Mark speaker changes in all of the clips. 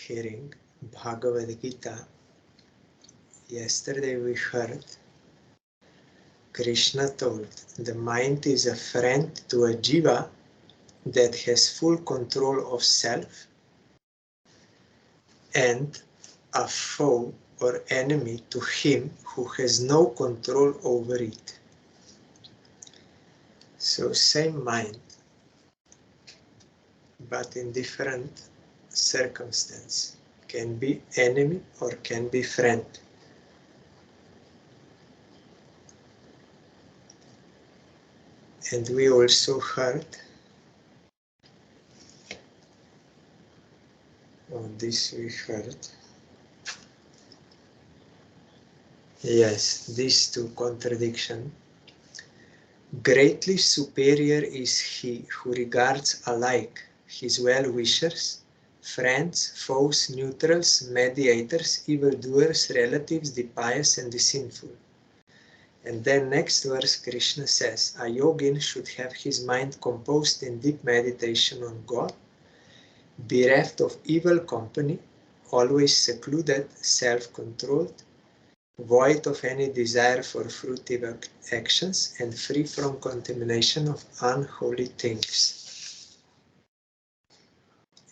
Speaker 1: hearing Bhagavad Gita, yesterday we heard Krishna told the mind is a friend to a jiva that has full control of self and a foe or enemy to him who has no control over it. So same mind, but in different circumstance. Can be enemy or can be friend. And we also heard on this we heard. Yes, these two contradictions. Greatly superior is he who regards alike his well-wishers, friends, foes, neutrals, mediators, evildoers, relatives, the pious and the sinful. And then next verse Krishna says, a yogin should have his mind composed in deep meditation on God, bereft of evil company, always secluded, self-controlled, void of any desire for fruitive actions, and free from contamination of unholy things.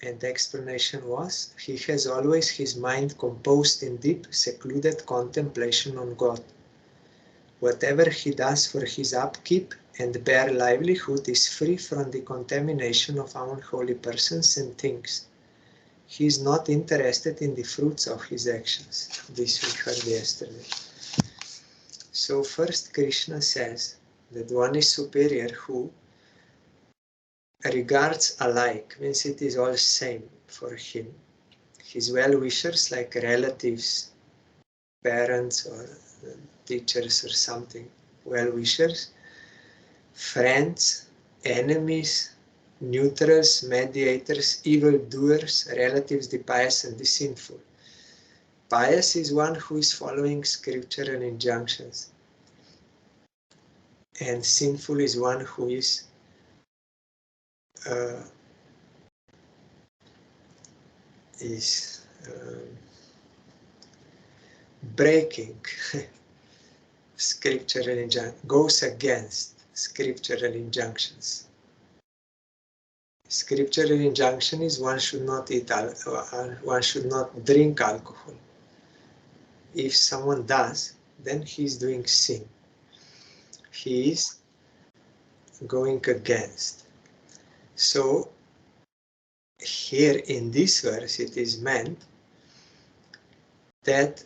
Speaker 1: And the explanation was, he has always his mind composed in deep, secluded contemplation on God. Whatever he does for his upkeep and bare livelihood is free from the contamination of unholy persons and things. He is not interested in the fruits of his actions. This we heard yesterday. So first Krishna says that one is superior who regards alike, means it is all same for him. His well-wishers like relatives, parents or teachers or something, well-wishers, friends, enemies, neutrals, mediators, evildoers, relatives, the pious and the sinful. Pious is one who is following scripture and injunctions. And sinful is one who is breaking scriptural injunctions, goes against scriptural injunctions. Scriptural injunction is one should not eat one should not drink alcohol. If someone does, then he is doing sin. He is going against. So here in this verse it is meant that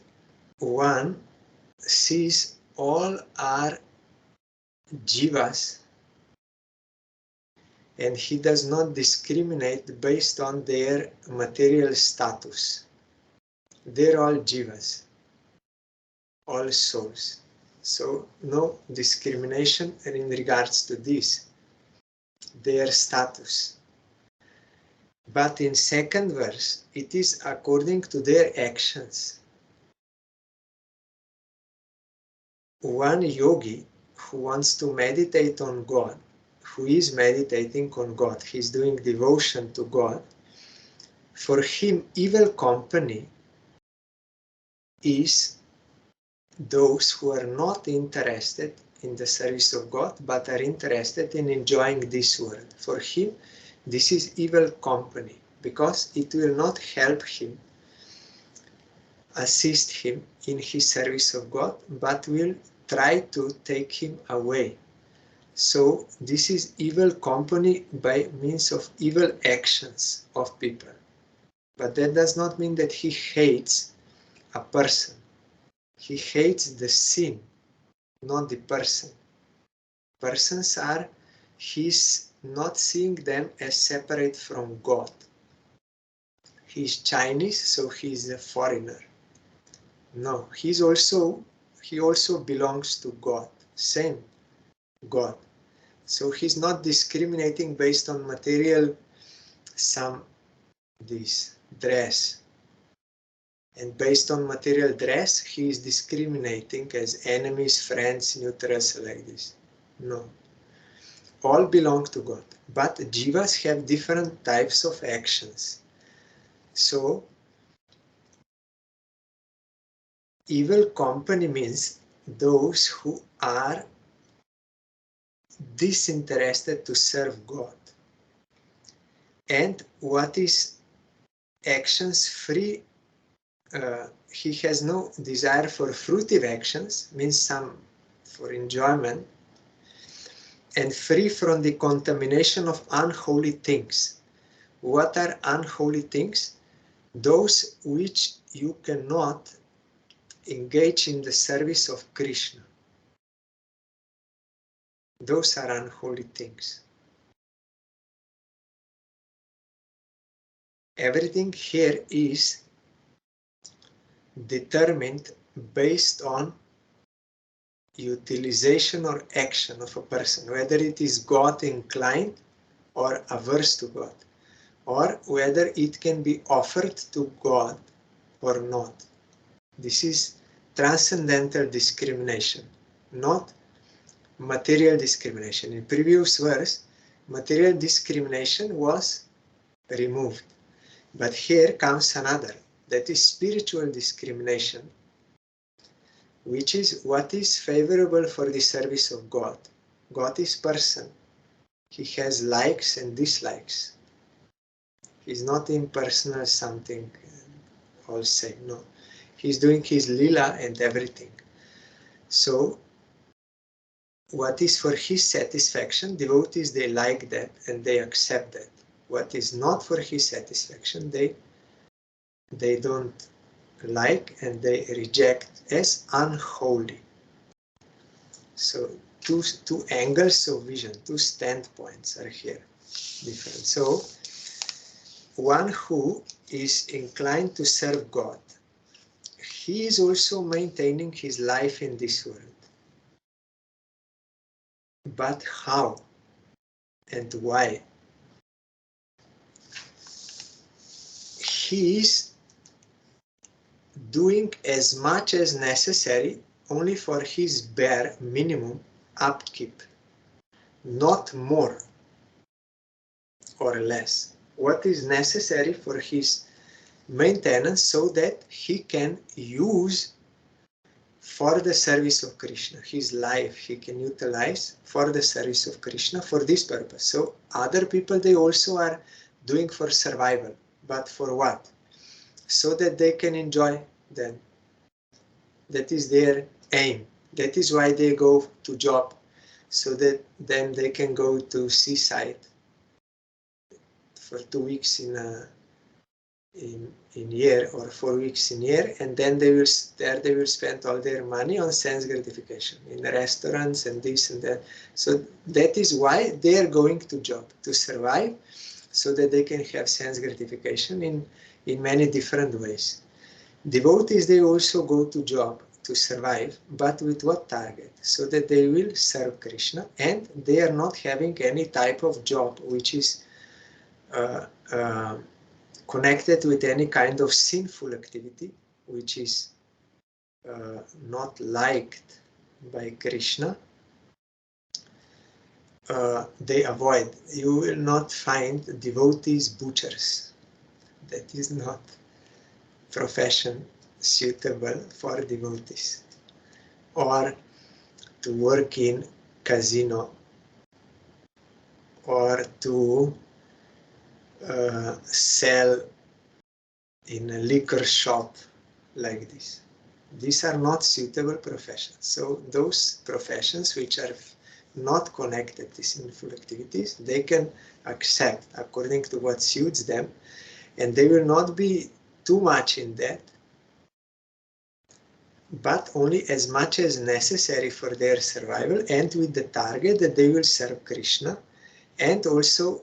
Speaker 1: one sees all are jivas and he does not discriminate based on their material status. They're all jivas, all souls. So no discrimination in regards to this, their status. But in second verse, it is according to their actions. One yogi who wants to meditate on God, who is meditating on God, he is doing devotion to God, for him evil company is those who are not interested in the service of God, but are interested in enjoying this world. For him, this is evil company, because it will not help him, assist him in his service of God, but will try to take him away. So this is evil company by means of evil actions of people. But that does not mean that he hates a person. He hates the sin, not the person. Persons are, he's not seeing them as separate from God. He's Chinese, so he's a foreigner. No, he also belongs to God, same God. So he's not discriminating based on material, this dress. And based on material dress, he is discriminating as enemies, friends, neutrals, like this. No. All belong to God. But jivas have different types of actions. So evil company means those who are disinterested to serve God. And what is actions free? He has no desire for fruitive actions, means some for enjoyment, and free from the contamination of unholy things. What are unholy things? Those which you cannot engage in the service of Krishna. Those are unholy things. Everything here is determined based on utilization or action of a person, whether it is God inclined or averse to God, or whether it can be offered to God or not. This is transcendental discrimination, not material discrimination. In previous verse, material discrimination was removed. But here comes another, that is spiritual discrimination, which is what is favorable for the service of God. God is person. He has likes and dislikes. He's not impersonal something all same. No. He's doing his lila and everything. So what is for his satisfaction, devotees, they like that and they accept that. What is not for his satisfaction, they don't like and they reject as unholy. So two angles of vision, two standpoints are here different. So one who is inclined to serve God, he is also maintaining his life in this world. But how and why? He is doing as much as necessary only for his bare minimum upkeep, not more or less. What is necessary for his maintenance so that he can use for the service of Krishna. His life he can utilize for the service of Krishna for this purpose. So other people, they also are doing for survival. But for what? So that they can enjoy them. That is their aim. That is why they go to job. So that then they can go to seaside for 2 weeks in year or 4 weeks in year, and then they will spend all their money on sense gratification in restaurants and this and that. So that is why they are going to job, to survive, so that they can have sense gratification in many different ways. Devotees, they also go to job to survive, but with what target? So that they will serve Krishna, and they are not having any type of job which is connected with any kind of sinful activity, which is not liked by Krishna. They avoid. You will not find devotees butchers. That is not profession suitable for devotees. Or to work in casino, or to sell in a liquor shop like this. These are not suitable professions. So those professions which are not connected to sinful activities, they can accept according to what suits them, and they will not be too much in debt, but only as much as necessary for their survival, and with the target that they will serve Krishna. And also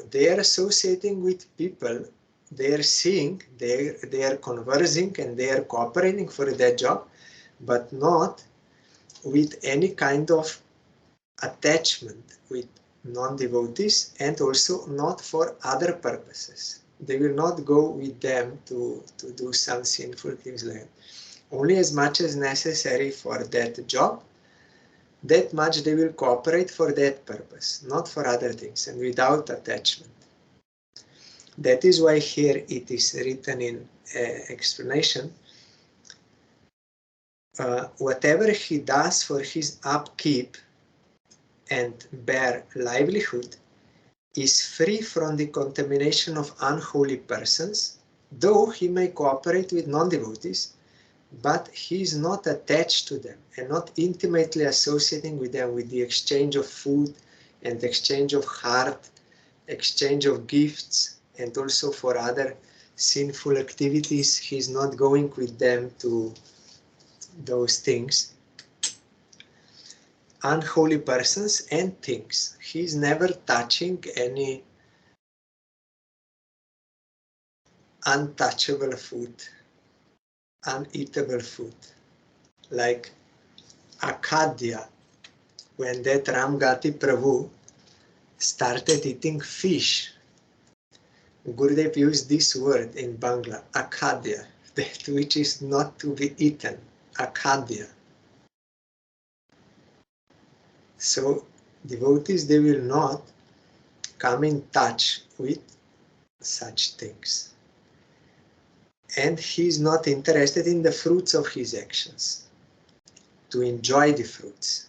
Speaker 1: they are associating with people, they are seeing, they are conversing and they are cooperating for that job, but not with any kind of attachment with non-devotees, and also not for other purposes. They will not go with them to do some sinful things like that. Only as much as necessary for that job, that much they will cooperate for that purpose, not for other things, and without attachment. That is why here it is written in explanation, whatever he does for his upkeep and bare livelihood is free from the contamination of unholy persons, though he may cooperate with non-devotees, but he is not attached to them and not intimately associating with them with the exchange of food and exchange of heart, exchange of gifts, and also for other sinful activities. He is not going with them to those things. Unholy persons and things. He is never touching any untouchable food, uneatable food, like Akadya. When that Ramgati Prabhu started eating fish, Gurudev used this word in Bangla, Akadya, that which is not to be eaten, Akadya. So devotees, they will not come in touch with such things. And he is not interested in the fruits of his actions, to enjoy the fruits.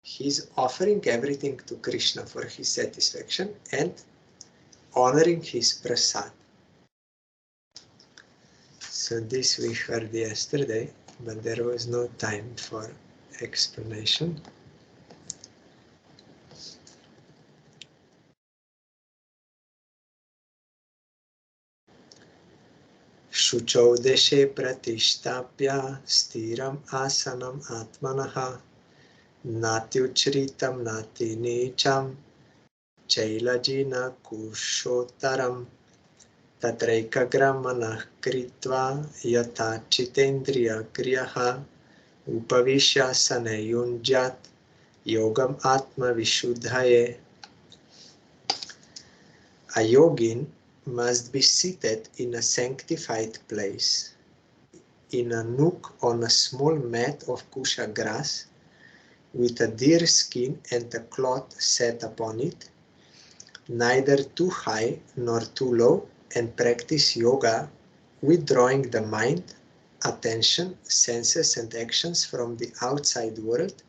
Speaker 1: He is offering everything to Krishna for his satisfaction and honoring his prasad. So this we heard yesterday, but there was no time for explanation. Shuchau deshe pratishtapya stiram asanam atmanaha nati uchritam nati nicham chailajina kushotaram tatraikagram manah kritva yata chitendriya kriyaha upavishya sanayunjat yogam atma vishuddhaye. A yogin must be seated in a sanctified place, in a nook on a small mat of kusha grass, with a deer skin and a cloth set upon it, neither too high nor too low, and practice yoga, withdrawing the mind, attention, senses and actions from the outside world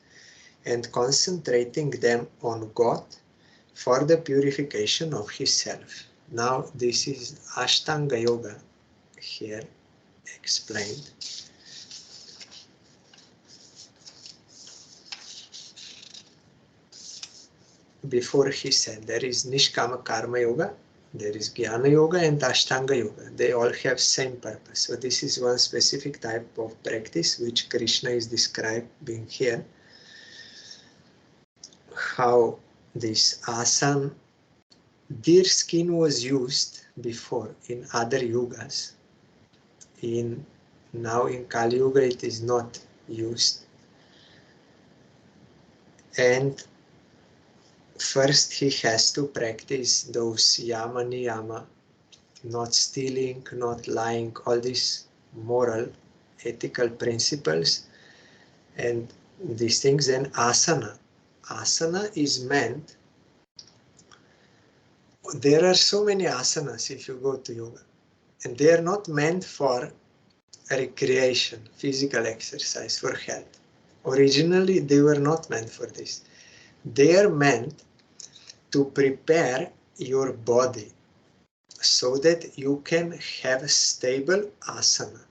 Speaker 1: and concentrating them on God for the purification of his self. Now this is Ashtanga Yoga here explained. Before he said there is Nishkama Karma Yoga, there is Jnana Yoga and Ashtanga Yoga. They all have same purpose. So this is one specific type of practice which Krishna is describing here. How this asana, deer skin was used before in other yugas. Now in Kali Yuga it is not used. And first he has to practice those yama niyama, not stealing, not lying, all these moral, ethical principles and these things. Then asana. Asana is meant, there are so many asanas if you go to yoga, and they are not meant for recreation, physical exercise, for health. Originally they were not meant for this. They are meant to prepare your body so that you can have a stable asana,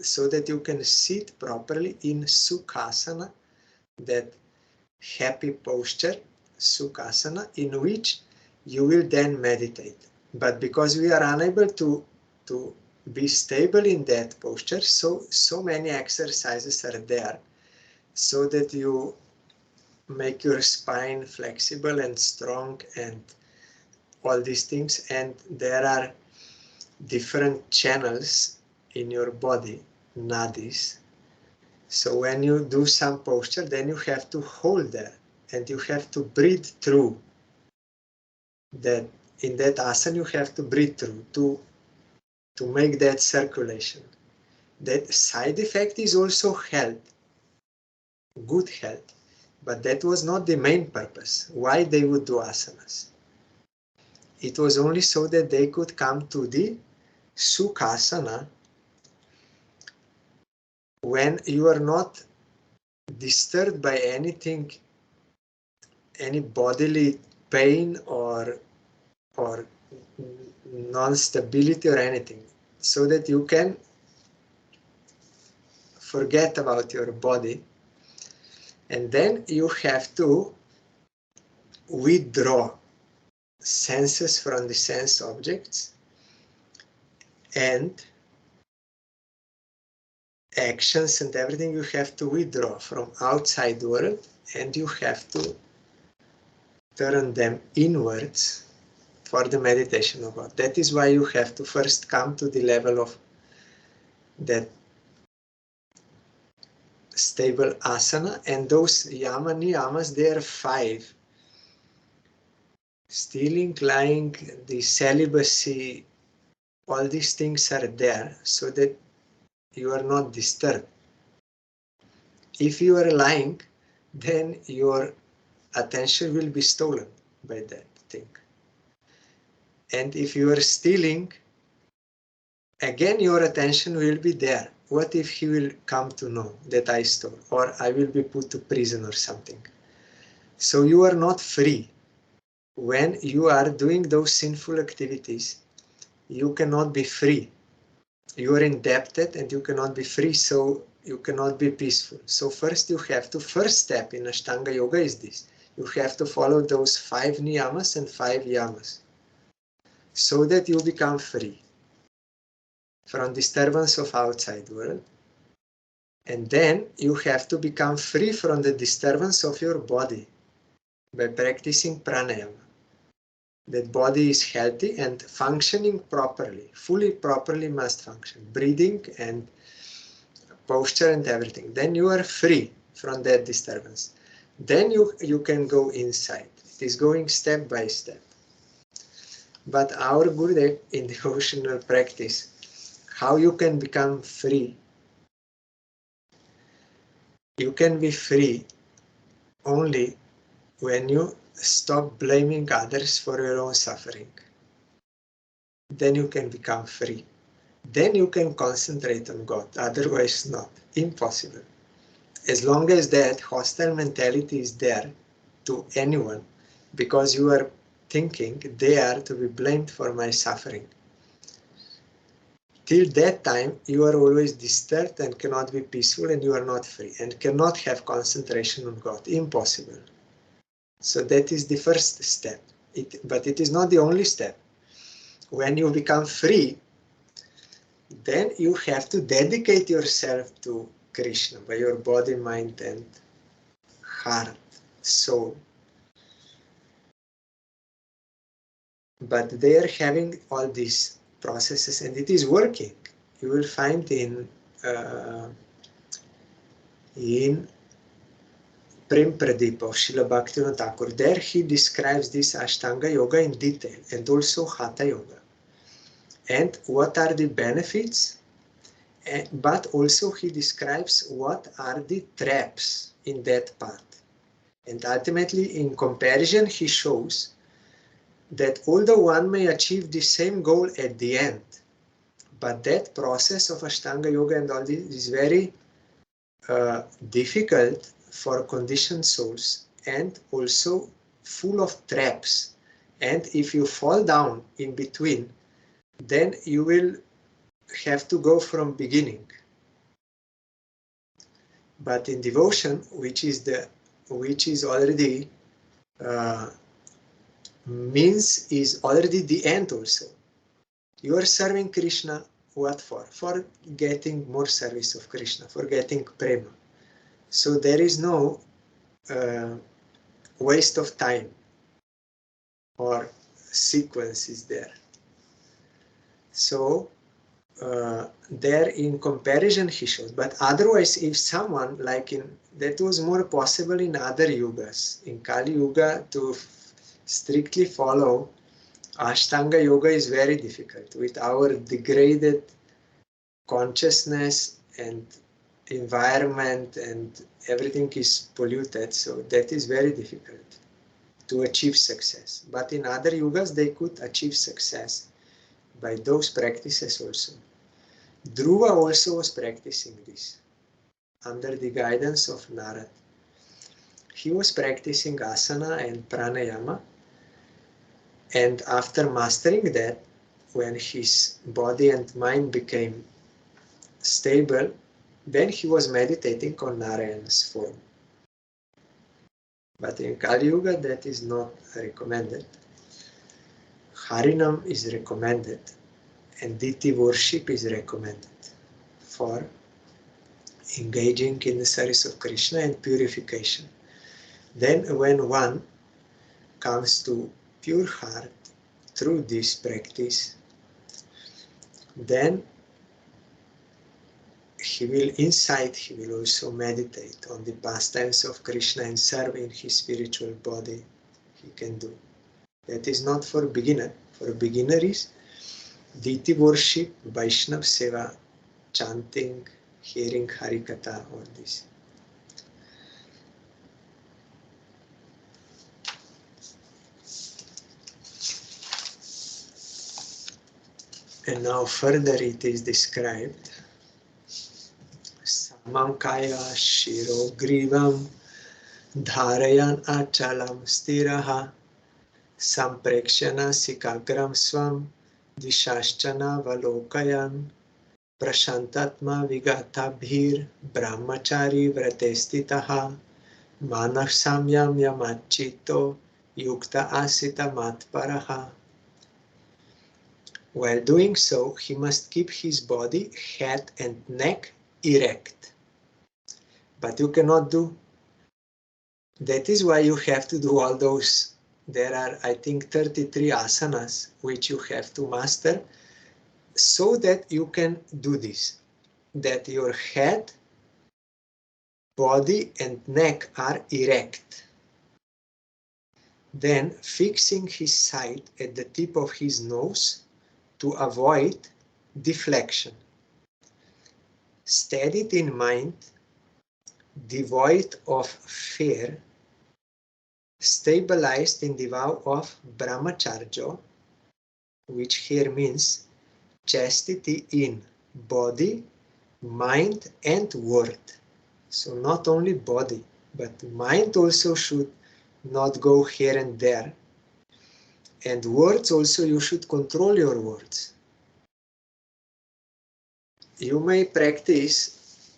Speaker 1: so that you can sit properly in sukhasana, that happy posture, sukhasana, in which you will then meditate. But because we are unable to be stable in that posture, so many exercises are there so that you make your spine flexible and strong and all these things. And there are different channels in your body, nadis. So when you do some posture, then you have to hold there and you have to breathe through that. In that asana you have to breathe through to make that circulation. That side effect is also health, good health, but that was not the main purpose why they would do asanas. It was only so that they could come to the sukhasana when you are not disturbed by anything, any bodily pain or non-stability or anything, so that you can forget about your body, and then you have to withdraw senses from the sense objects and actions and everything. You have to withdraw from outside world, and you have to turn them inwards for the meditation of God. That is why you have to first come to the level of that stable asana, and those yama niyamas, they are 5. Stealing, lying, the celibacy, all these things are there so that you are not disturbed. If you are lying, then your attention will be stolen by that thing. And if you are stealing, again your attention will be there. What if he will come to know that I stole, or I will be put to prison or something? So you are not free. When you are doing those sinful activities, you cannot be free. You are indebted and you cannot be free, so you cannot be peaceful. So first step in Ashtanga Yoga is this. You have to follow those 5 niyamas and 5 yamas, so that you become free from disturbance of outside world. And then you have to become free from the disturbance of your body by practicing pranayama. That body is healthy and functioning properly, fully properly must function, breathing and posture and everything. Then you are free from that disturbance. Then you can go inside. It is going step by step. But our Gurudev in devotional practice, how you can become free? You can be free only when you stop blaming others for your own suffering. Then you can become free. Then you can concentrate on God, otherwise not. Impossible. As long as that hostile mentality is there to anyone, because you are thinking they are to be blamed for my suffering, till that time you are always disturbed and cannot be peaceful, and you are not free and cannot have concentration on God. Impossible. So that is the first step. But it is not the only step. When you become free, then you have to dedicate yourself to Krishna by your body, mind and heart, soul. But they are having all these processes and it is working. You will find in Prem Pradip of Srila Bhaktivinoda Thakur, there he describes this Ashtanga Yoga in detail and also Hatha Yoga. And what are the benefits? But also he describes what are the traps in that path. And ultimately, in comparison, he shows that although one may achieve the same goal at the end, but that process of Ashtanga Yoga and all this is very difficult for conditioned souls and also full of traps. And if you fall down in between, then you will have to go from beginning. But in devotion, which is already means is already the end also. You are serving Krishna, what for? For getting more service of Krishna, for getting prema. So there is no waste of time or sequence is there. So there in comparison he shows. But otherwise, if someone that was more possible in other yugas. In Kali Yuga, to strictly follow Ashtanga Yoga is very difficult. With our degraded consciousness and environment and everything is polluted, so that is very difficult to achieve success. But in other yugas, they could achieve success by those practices also. Dhruva also was practicing this. under the guidance of Narad. He was practicing asana and pranayama, and after mastering that, when his body and mind became stable, then he was meditating on Narayana's form. But in Kali Yuga, that is not recommended. Harinam is recommended, and deity worship is recommended for engaging in the service of Krishna and purification. Then when one comes to pure heart through this practice, then he will also meditate on the pastimes of Krishna and serve in his spiritual body. He can do. That is not for beginner. For beginner is deity worship, Vaishnav Seva, chanting, hearing Harikatha, all this. And now further it is described. Samankaya Shiro Grivam Dharayan Achalam Stiraha Samprekshana Sikagram Swam Dishashchana Valokayan Prashantatma Vigatabhir Brahmachari Vratestitaha Manav Samyam Yamachito Yukta Asita Matparaha. While doing so, he must keep his body, head and neck erect. But you cannot do. That is why you have to do all those. There are, I think, 33 asanas which you have to master so that you can do this. That your head, body and neck are erect. Then fixing his sight at the tip of his nose to avoid deflection. Steadied in mind, devoid of fear, stabilized in the vow of brahmacharya, which here means chastity in body, mind and word. So not only body, but mind also should not go here and there. And words also, you should control your words. You may practice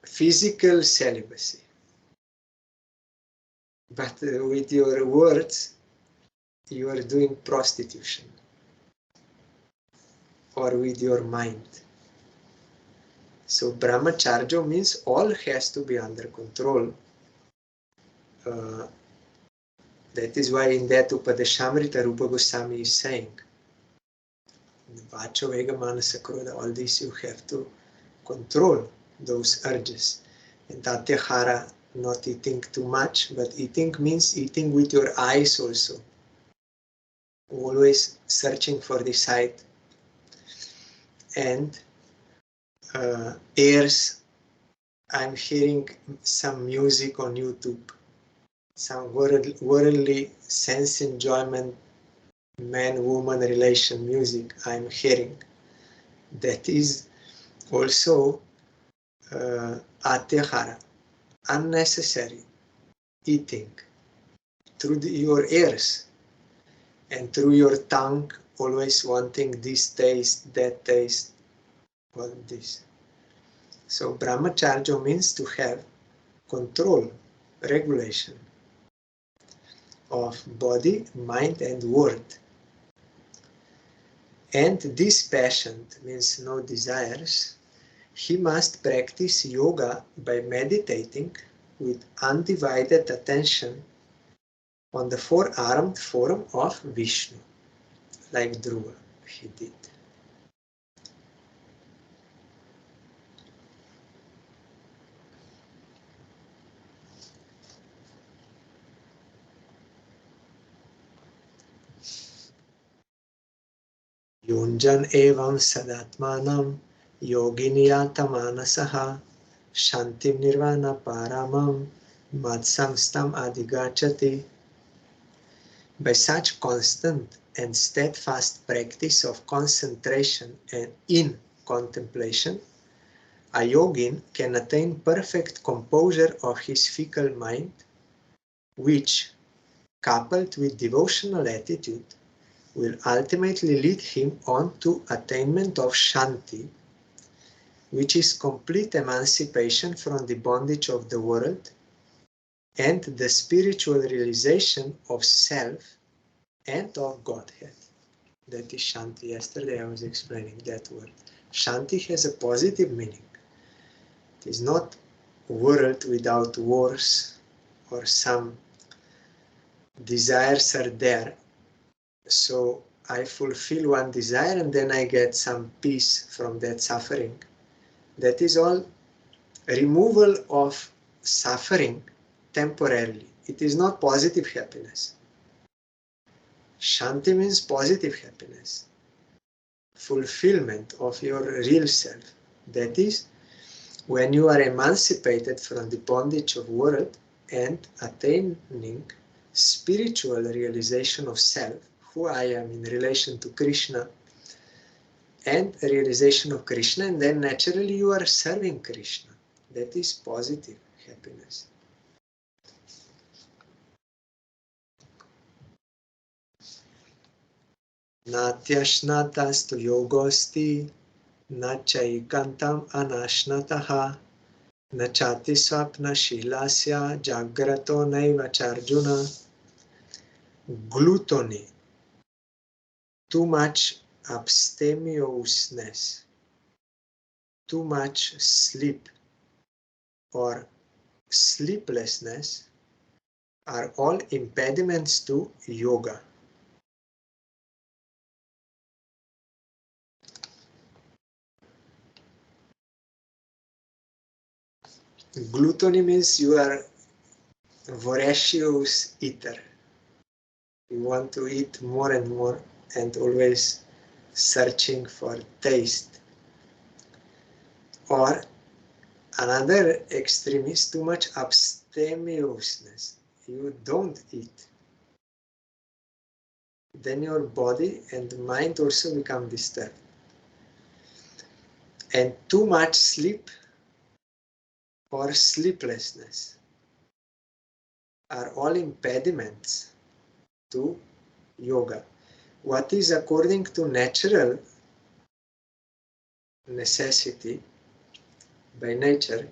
Speaker 1: physical celibacy, but with your words, you are doing prostitution, or with your mind. So brahmacharya means all has to be under control. That is why in that Upadeshamrita Rupa Goswami is saying, Vacho Vega Manasa Krodha, all this you have to control those urges. And Tatyahara, not eating too much, but eating means eating with your eyes also. Always searching for the sight. And ears, I'm hearing some music on YouTube, some worldly sense enjoyment, man-woman relation music I'm hearing. That is also atyahara, unnecessary eating through your ears and through your tongue, always wanting this taste, that taste, all this. So brahmacharya means to have control, regulation of body, mind and word. And this patient means no desires. He must practice yoga by meditating with undivided attention on the four-armed form of Vishnu, like Dhruva he did. Yunjan evam sadatmanam yoginiyata manasaha shantim nirvana paramam madsamstam adigachati. By such constant and steadfast practice of concentration and in contemplation, A yogin can attain perfect composure of his fickle mind, which, coupled with devotional attitude, will ultimately lead him on to attainment of Shanti, which is complete emancipation from the bondage of the world and the spiritual realization of self and of Godhead. That is Shanti. Yesterday I was explaining that word. Shanti has a positive meaning. It is not world without wars or some desires are there. So I fulfill one desire and then I get some peace from that suffering. That is all removal of suffering temporarily. It is not positive happiness. Shanti means positive happiness, fulfillment of your real self. That is, when you are emancipated from the bondage of world and attaining spiritual realization of self, who I am in relation to Krishna, and realization of Krishna, and then naturally you are serving Krishna. That is positive happiness. Natyashnatastu yogosti nachaikantam anashnataha nachati swapna shilasya jagrato naiva charjuna. Gluttony, too much abstemiousness, too much sleep or sleeplessness are all impediments to yoga. Gluttony means you are a voracious eater. You want to eat more and more and always searching for taste. Or another extreme is too much abstemiousness. You don't eat. Then your body and mind also become disturbed. And too much sleep or sleeplessness are all impediments to yoga. What is according to natural necessity by nature,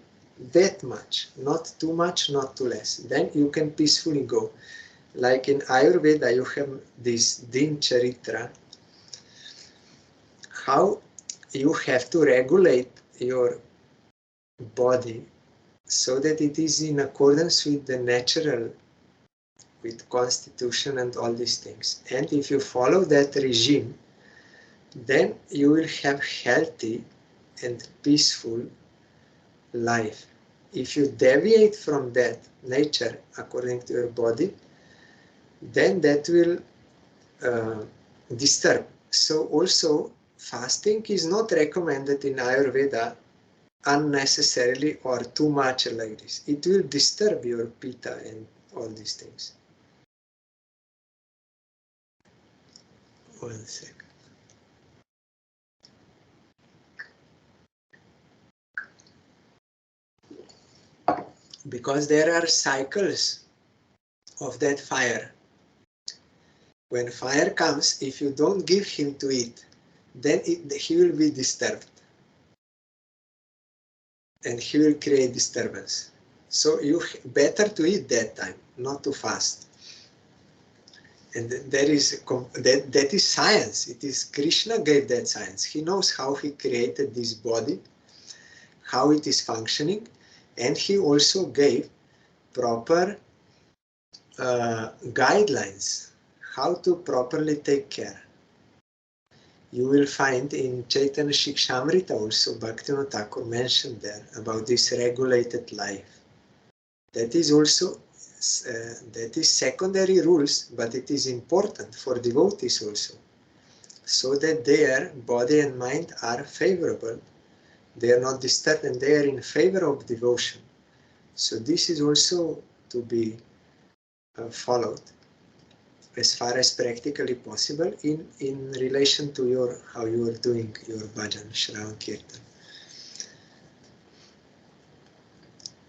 Speaker 1: that much, not too much, not too less. Then you can peacefully go. Like in Ayurveda, you have this Din Charitra, how you have to regulate your body so that it is in accordance with the natural, with constitution and all these things. And if you follow that regime, then you will have healthy and peaceful life. If you deviate from that nature according to your body, then that will disturb. So also fasting is not recommended in Ayurveda unnecessarily or too much like this. It will disturb your pitta and all these things. One second. Because there are cycles of that fire. When fire comes, if you don't give him to eat, then he will be disturbed. And he will create disturbance. So you better to eat that time, not to fast. And there is that is science. It is Krishna gave that science. He knows how he created this body, how it is functioning, and he also gave proper guidelines how to properly take care. You will find in Chaitanya Shikshamrita also Bhaktivinoda Thakur mentioned there about this regulated life. That is also that is secondary rules, but it is important for devotees also, so that their body and mind are favorable. They are not disturbed and they are in favor of devotion. So this is also to be followed as far as practically possible in relation to how you are doing your bhajan, Shravan Kirtan.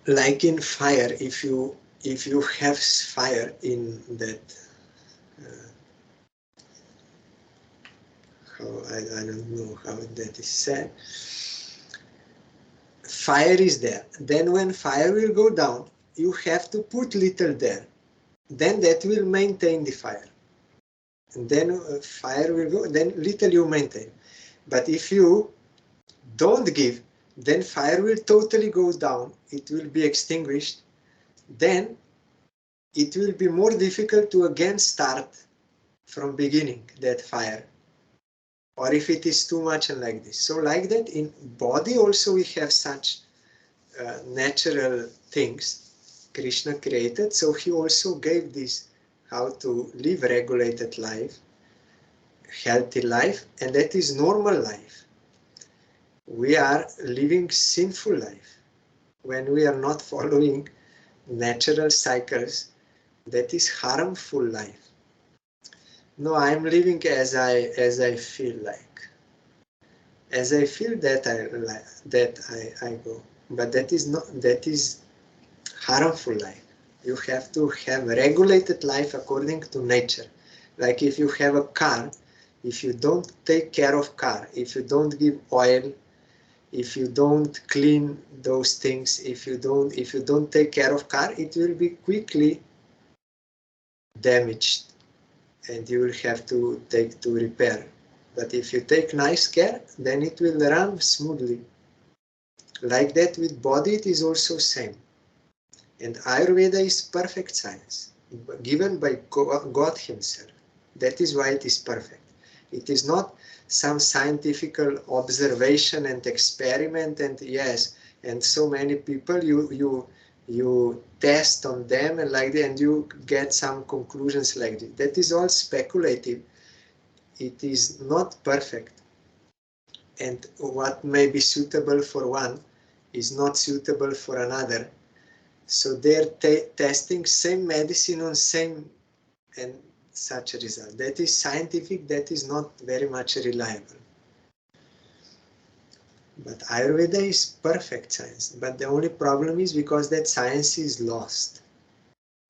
Speaker 1: like in fire, if you have fire in that, I don't know how that is said. Fire is there. Then when fire will go down, you have to put little there. Then that will maintain the fire. And then fire will go, then little you maintain. But if you don't give, then fire will totally go down. It will be extinguished. Then it will be more difficult to again start from beginning that fire. Or if it is too much and like this. So like that in body also we have such natural things Krishna created. So he also gave this how to live regulated life, healthy life, and that is normal life. We are living sinful life when we are not following natural cycles. That is harmful life. No, I'm living as I feel like. As I feel that I go. But that is harmful life. You have to have regulated life according to nature. Like if you have a car, if you don't take care of car, if you don't give oil, if you don't clean those things, if you don't take care of car, it will be quickly damaged and you will have to take to repair. But if you take nice care, then it will run smoothly. Like that with body, it is also same. And Ayurveda is perfect science, given by God himself. That is why it is perfect. It is not some scientific observation and experiment and yes, and so many people you test on them and like that, and you get some conclusions like that. That is all speculative. It is not perfect. And what may be suitable for one is not suitable for another. So they're testing same medicine on same and such a result. That is scientific, that is not very much reliable. But Ayurveda is perfect science. But the only problem is because that science is lost.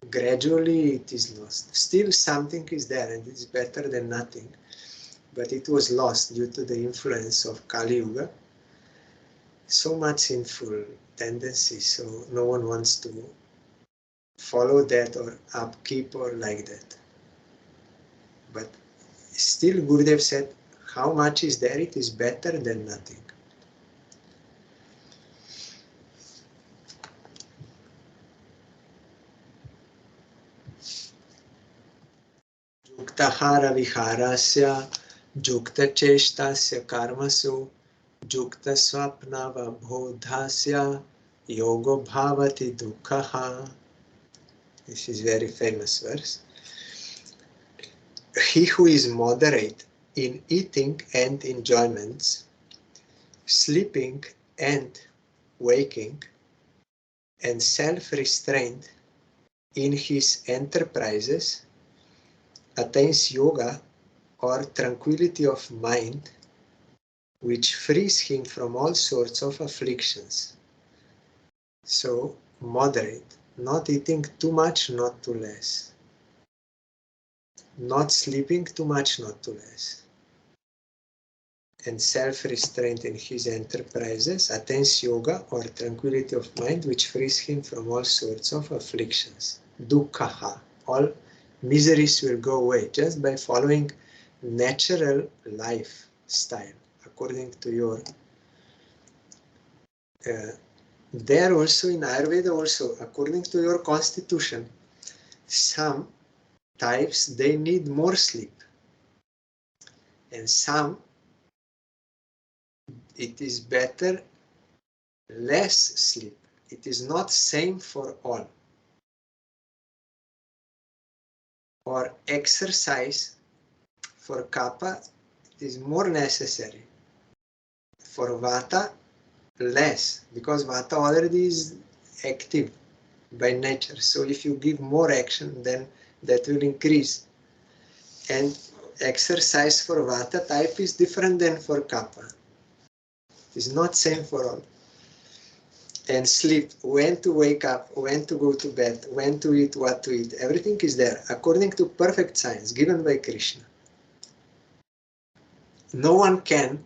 Speaker 1: Gradually it is lost. Still something is there and it's better than nothing. But it was lost due to the influence of Kali Yuga. So much sinful tendencies, so no one wants to follow that or upkeep or like that. But still Gurudev said, how much is there, it is better than nothing. Yuktahara viharasya, yukta cheshtasya karmasu, yukta swapnava bodhasya, yogo bhavati dukhaha. This is very famous verse. He who is moderate in eating and enjoyments, sleeping and waking, and self-restraint in his enterprises, attains yoga or tranquility of mind, which frees him from all sorts of afflictions. So, moderate, not eating too much, not too less. Not sleeping too much, not too less. And self-restraint in his enterprises, attains yoga or tranquility of mind, which frees him from all sorts of afflictions. Dukkha, all miseries will go away just by following natural lifestyle according to your. There also in Ayurveda also, according to your constitution, some types they need more sleep, and some it is better less sleep. It is not same for all. Or exercise for kapha, it is more necessary. For vata, less, because vata already is active by nature. So if you give more action, then that will increase. And exercise for vata type is different than for kapha. It is not same for all. and sleep, when to wake up, when to go to bed, when to eat, what to eat, everything is there according to perfect science given by Krishna. No one can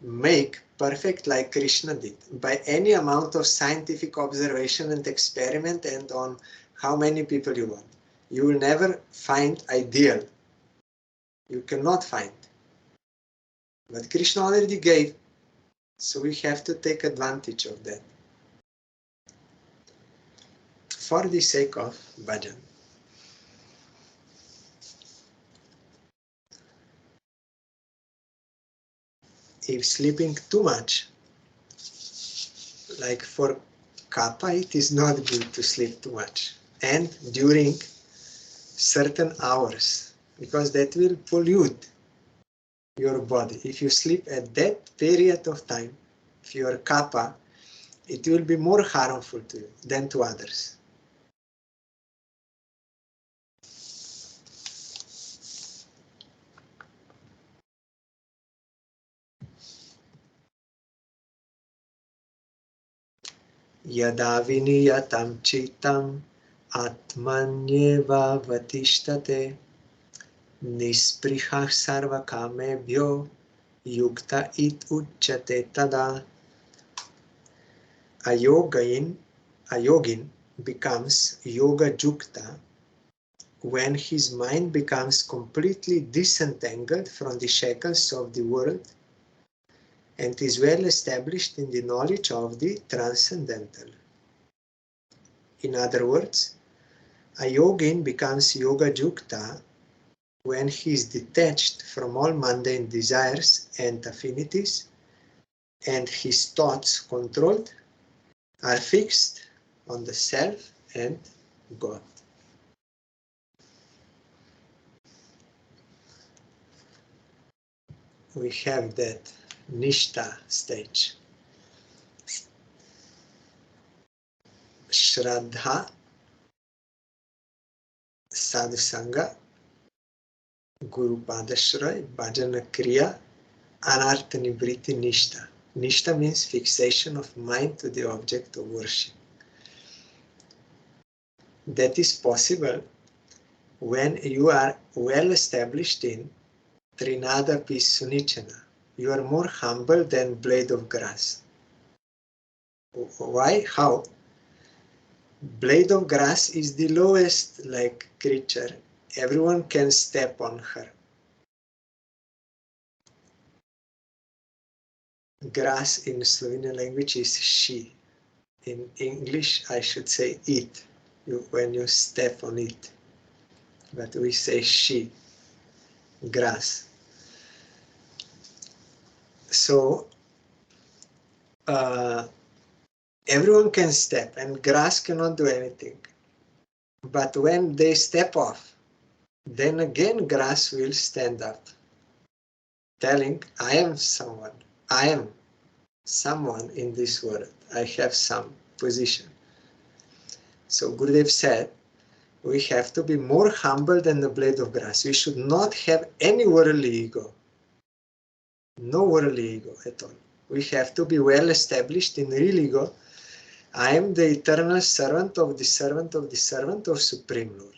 Speaker 1: make perfect like Krishna did by any amount of scientific observation and experiment and on how many people you want. You will never find ideal. You cannot find. But Krishna already gave, so we have to take advantage of that. For the sake of bhajan. If sleeping too much, like for kapha, it is not good to sleep too much. And during certain hours, because that will pollute your body. If you sleep at that period of time, if you are kapha, it will be more harmful to you than to others. Yada viniyatam chitam atmanyeva vatistate nisprihah sarva kamebhyo yukta it uchate tada. A yogin becomes yoga jukta when his mind becomes completely disentangled from the shackles of the world and is well established in the knowledge of the transcendental. In other words, a yogin becomes yoga jukta when he is detached from all mundane desires and affinities and his thoughts controlled are fixed on the self and God. We have that Nishta stage. Shraddha, Sadhusanga, Guru Padashray, Bhajana Kriya, Anartha Nivriti Nishta. Nishta means fixation of mind to the object of worship. That is possible when you are well established in Trinada Pisunichana. You are more humble than blade of grass. Why? How? Blade of grass is the lowest creature. Everyone can step on her. Grass in Slovenian language is she. In English, I should say it, when you step on it. But we say she, grass. So, everyone can step and grass cannot do anything. But when they step off, then again grass will stand up, telling, I am someone. I am someone in this world. I have some position. So Gurudev said, we have to be more humble than the blade of grass. We should not have any worldly ego. No worldly ego at all. We have to be well established in real ego. I am the eternal servant of the servant of the servant of Supreme Lord.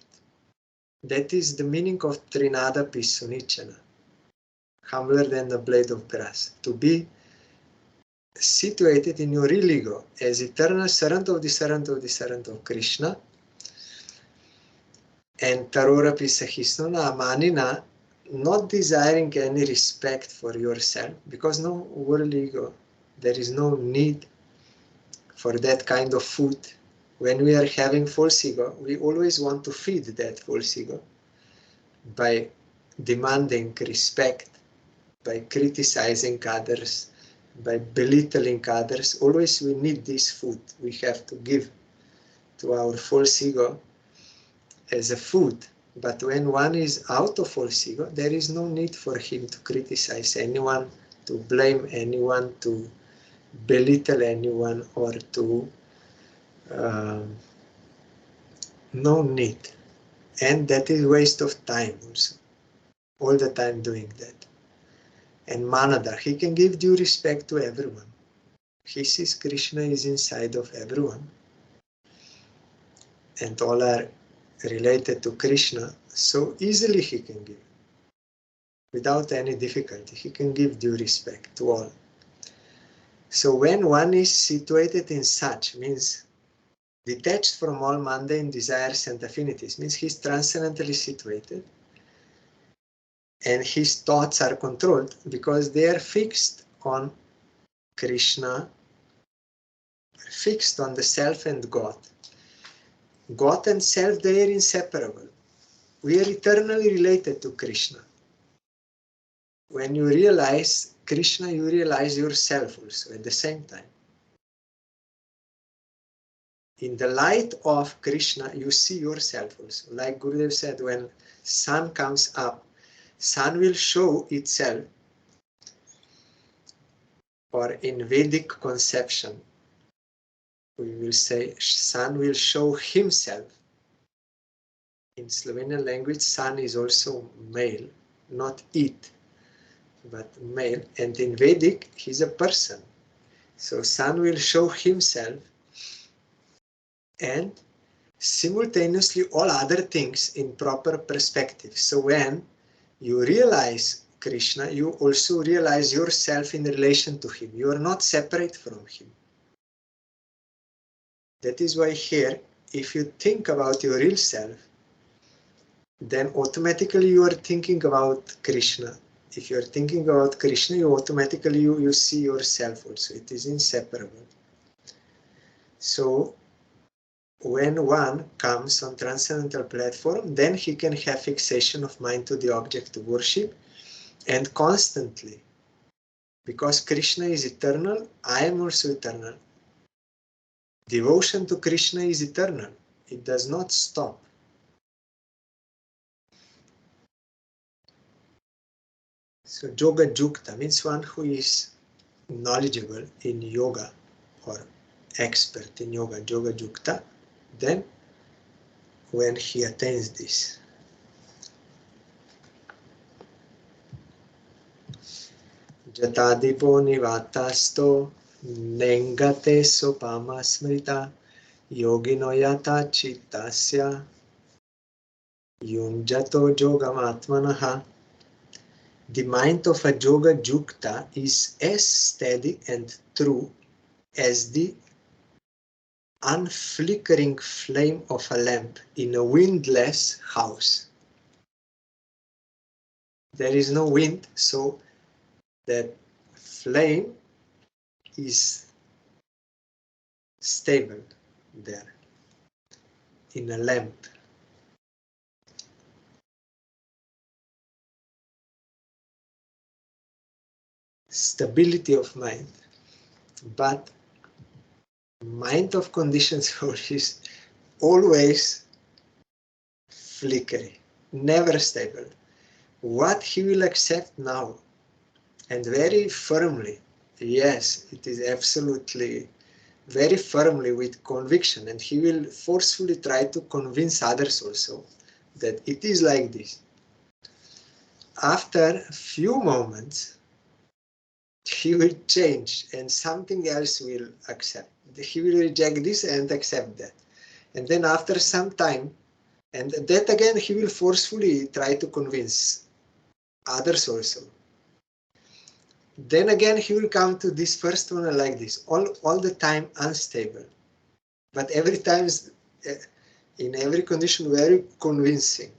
Speaker 1: That is the meaning of Trinada Pisunichana. Humbler than the blade of grass. To be situated in your real ego as eternal servant of the servant of the servant of Krishna, and Tarora Pisahisnuna Amanina, not desiring any respect for yourself, because no worldly ego, there is no need for that kind of food. When we are having false ego, we always want to feed that false ego by demanding respect, by criticizing others, by belittling others. Always we need this food. We have to give to our false ego as a food. But when one is out of false ego, there is no need for him to criticize anyone, to blame anyone, to belittle anyone, or to no need. And that is waste of time also. All the time doing that. And Manada, he can give due respect to everyone. he sees Krishna is inside of everyone, and all are related to Krishna, so easily he can give. Without any difficulty, he can give due respect to all. So when one is situated in such, means detached from all mundane desires and affinities, means he's transcendently situated, and his thoughts are controlled because they are fixed on Krishna, fixed on the self and God. God and self, they are inseparable. We are eternally related to Krishna. When you realize Krishna, you realize yourself also at the same time. In the light of Krishna, you see yourself also. Like Gurudev said, when sun comes up, sun will show itself, or in Vedic conception, we will say sun will show himself. In Slovenian language, sun is also male, not it, but male. And in Vedic, he's a person. So sun will show himself, and simultaneously all other things in proper perspective. So when you realize Krishna, you also realize yourself in relation to him. You are not separate from him. That is why here, if you think about your real self, then automatically you are thinking about Krishna. If you are thinking about Krishna, you automatically you see yourself also. It is inseparable. So when one comes on transcendental platform, then he can have fixation of mind to the object of worship, and constantly. Because Krishna is eternal, I am also eternal. Devotion to Krishna is eternal. It does not stop. So Yoga Jukta means one who is knowledgeable in yoga or expert in yoga, Yoga Jukta, then when he attains this. Jatadipo nivatasto nengate sopama smrita yogino yata chittasya yunjato yogamatmanaha. The mind of a Yoga Jukta is as steady and true as the unflickering flame of a lamp in a windless house. There is no wind, so that flame is stable there in a lamp. Stability of mind, but mind of conditioned soul is always flickering, never stable. What he will accept now, and very firmly, yes, it is absolutely very firmly with conviction, and he will forcefully try to convince others also that it is like this. After a few moments, he will change and something else will accept. He will reject this and accept that. And then after some time, and that again he will forcefully try to convince others also. Then again he will come to this first one like this, all the time unstable. But every time, in every condition, very convincing.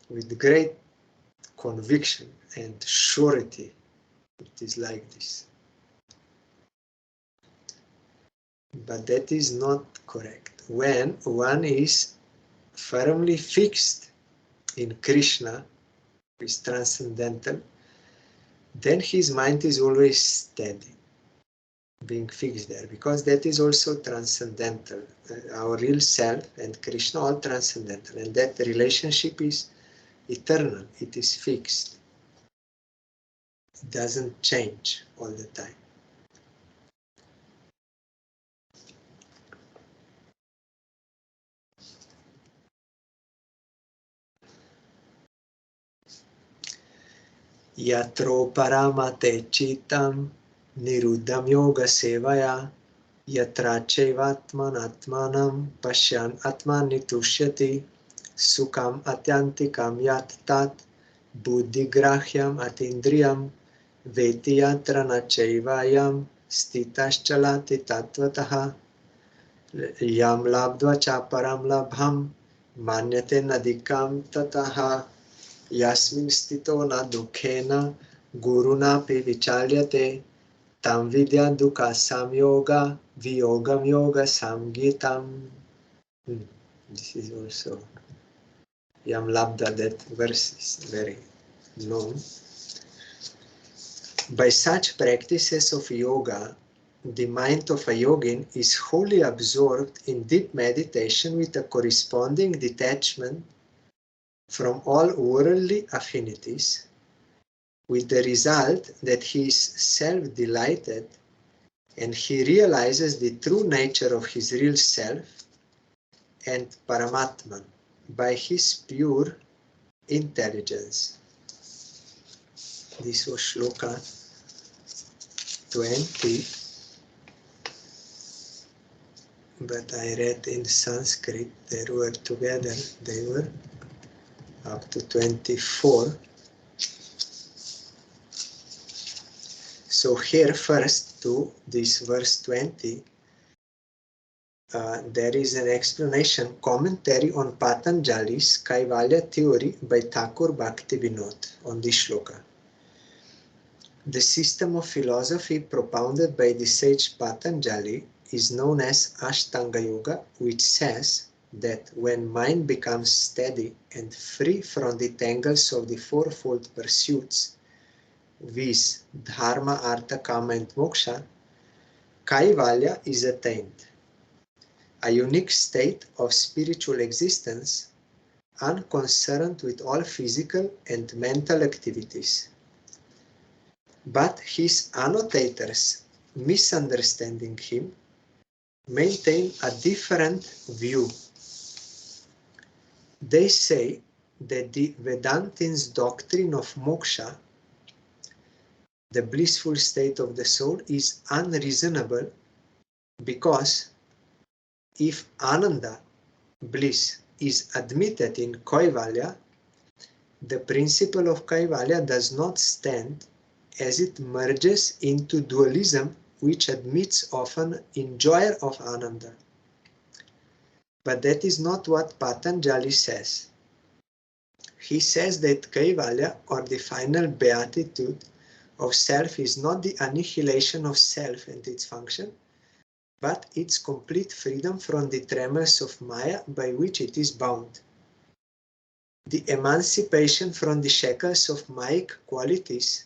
Speaker 1: With great conviction and surety, it is like this. But that is not correct. When one is firmly fixed in Krishna, who is transcendental, then his mind is always steady, being fixed there, because that is also transcendental. Our real self and Krishna are transcendental, and that relationship is eternal, it is fixed. It doesn't change all the time. Yatro paramate chitam Niruddham yoga sevaya yatra chaivatmanatmanam pashyan atmani tushyati sukam atyantikam yat tat buddhigrahyam atindriyam veti yatra na chaivayam stitaschalati tattvataha yam labdva chaparam labham manyate nadikam tataha yasmin stito na dukhena guruna pi vichalyate tam vidya dukha samyoga viyogam yoga samgitam. This is also Yam Labda, that verse is very known. By such practices of yoga, the mind of a yogin is wholly absorbed in deep meditation with a corresponding detachment from all worldly affinities, with the result that he is self-delighted and he realizes the true nature of his real self and Paramatman by his pure intelligence. This was Shloka 20, but I read in Sanskrit. They were together, they were up to 24. So here first to this verse 20, there is an explanation, commentary on Patanjali's Kaivalya theory by Thakur Bhaktivinoda on this shloka. The system of philosophy propounded by the sage Patanjali is known as Ashtanga Yoga, which says that when mind becomes steady and free from the tangles of the fourfold pursuits, viz. Dharma, Artha, Kama and Moksha, Kaivalya is attained, a unique state of spiritual existence unconcerned with all physical and mental activities. But his annotators, misunderstanding him, maintain a different view. They say that the Vedantins' doctrine of moksha, the blissful state of the soul, is unreasonable because if Ananda, bliss, is admitted in Kaivalya, the principle of Kaivalya does not stand as it merges into dualism, which admits of an enjoyer of Ananda. But that is not what Patanjali says. He says that Kaivalya, or the final beatitude of self, is not the annihilation of self and its function, but its complete freedom from the tremors of Maya by which it is bound. The emancipation from the shackles of Mayic qualities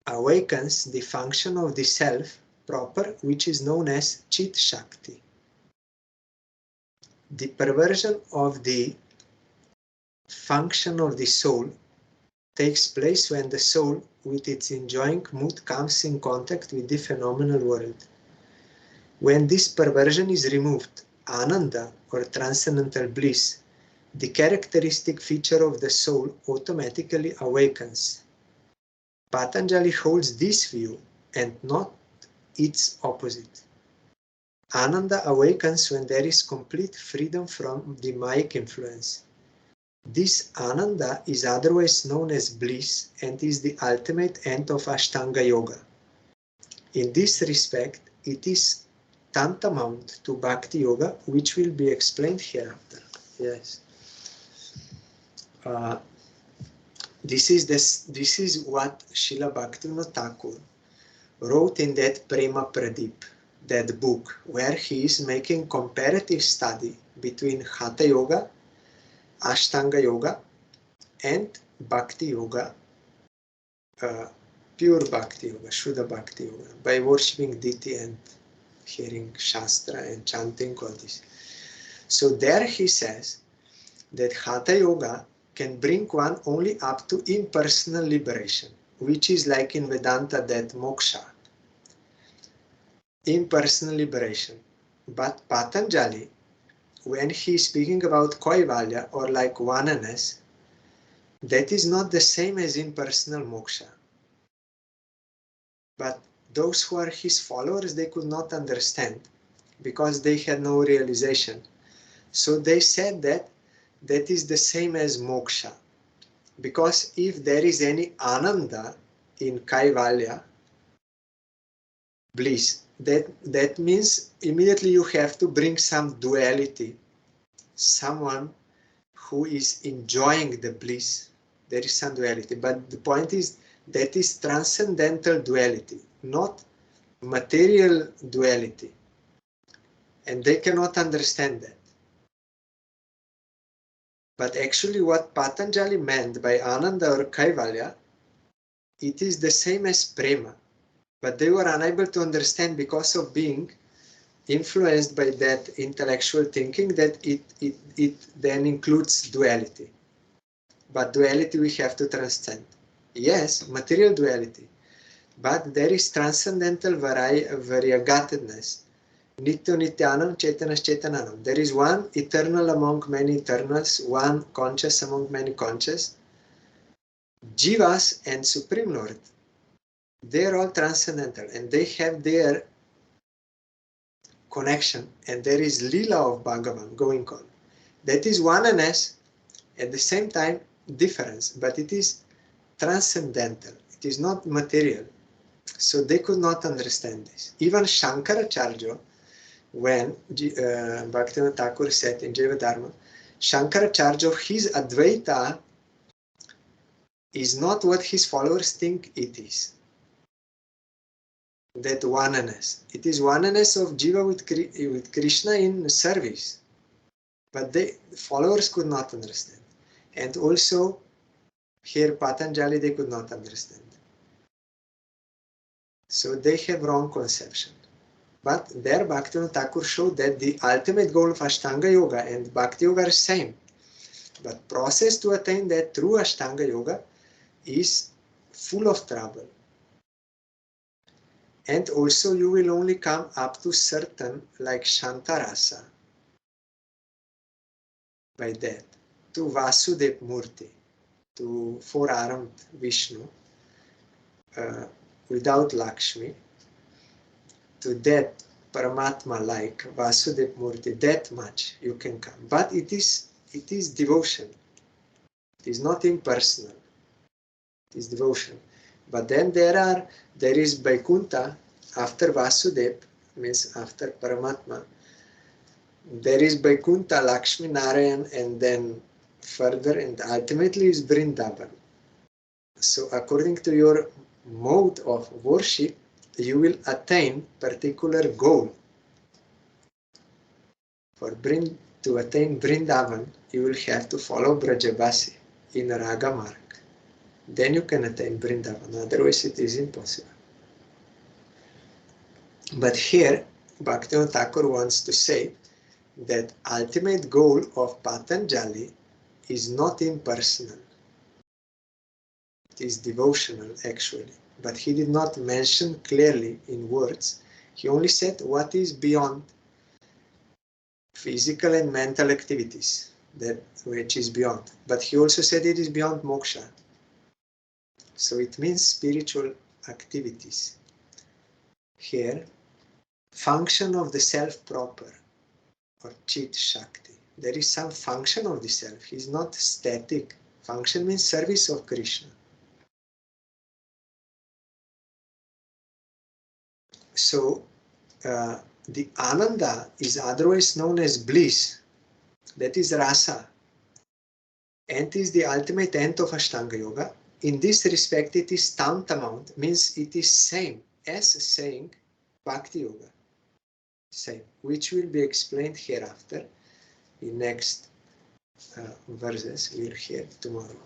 Speaker 1: awakens the function of the self proper, which is known as Chit Shakti. The perversion of the function of the soul takes place when the soul, with its enjoying mood, comes in contact with the phenomenal world. When this perversion is removed, Ananda, or transcendental bliss, the characteristic feature of the soul, automatically awakens. Patanjali holds this view and not its opposite. Ananda awakens when there is complete freedom from the Mayic influence. This Ananda is otherwise known as bliss and is the ultimate end of Ashtanga Yoga. In this respect, it is tantamount to Bhakti Yoga, which will be explained hereafter. Yes. This is what Srila Bhaktivinoda Thakur wrote in that Prema Pradip, that book, where he is making comparative study between Hatha Yoga, Ashtanga Yoga, and Bhakti Yoga, pure Bhakti Yoga, Shuddha Bhakti Yoga, by worshipping deity and hearing Shastra and chanting all this. So there he says that Hatha Yoga can bring one only up to impersonal liberation, which is like in Vedanta that moksha, impersonal liberation. But Patanjali, when he is speaking about Kaivalya or like oneness, that is not the same as impersonal moksha. But those who are his followers, they could not understand because they had no realization. So they said that that is the same as moksha. Because if there is any ananda in kaivalya, bliss, that means immediately you have to bring some duality, someone who is enjoying the bliss. There is some duality, but the point is that is transcendental duality, not material duality, and they cannot understand that. But actually what Patanjali meant by Ananda or Kaivalya, it is the same as Prema, but they were unable to understand because of being influenced by that intellectual thinking that it then includes duality. But duality we have to transcend. Yes, material duality, but there is transcendental variegatedness. Nitya Nityanam, Chaitanas Chaitananam. There is one eternal among many eternals, one conscious among many conscious. Jivas and Supreme Lord, they are all transcendental and they have their connection, and there is Lila of Bhagavan going on. That is oneness, at the same time difference, but it is transcendental. It is not material. So they could not understand this. Even Shankaracharya, when Bhaktivinoda Thakur said in Jaiva Dharma, Shankaracharya, his Advaita is not what his followers think it is. That oneness. It is oneness of Jiva with Krishna in service. But the followers could not understand. And also, here Patanjali, they could not understand. So they have wrong conception. But there Bhaktivinoda Thakur showed that the ultimate goal of Ashtanga Yoga and Bhakti Yoga are same. But process to attain that through Ashtanga Yoga is full of trouble. And also you will only come up to certain, like Shantarasa, by that, to Vasudev Murti, to four-armed Vishnu, without Lakshmi, to that Paramatma like Vasudev Murti, that much you can come. But it is devotion. It is not impersonal. It is devotion. But then there is Vaikuntha after Vasudev, means after Paramatma. There is Vaikuntha, Lakshmi, Narayan, and then further and ultimately is Vrindavan. So according to your mode of worship, you will attain particular goal. To attain Vrindavan, you will have to follow Brajabasi in Raga Marg. Then you can attain Vrindavan, otherwise it is impossible. But here, Bhaktivinoda Thakur wants to say that ultimate goal of Patanjali is not impersonal. It is devotional actually. But he did not mention clearly in words. He only said what is beyond physical and mental activities, that which is beyond. But he also said it is beyond moksha. So it means spiritual activities. Here, function of the self proper, or Chit Shakti. There is some function of the self. He is not static. Function means service of Krishna. So the Ananda is otherwise known as bliss. That is rasa. And is the ultimate end of Ashtanga Yoga. In this respect, it is tantamount, means it is same as saying Bhakti Yoga. Same, which will be explained hereafter in next verses we'll hear tomorrow.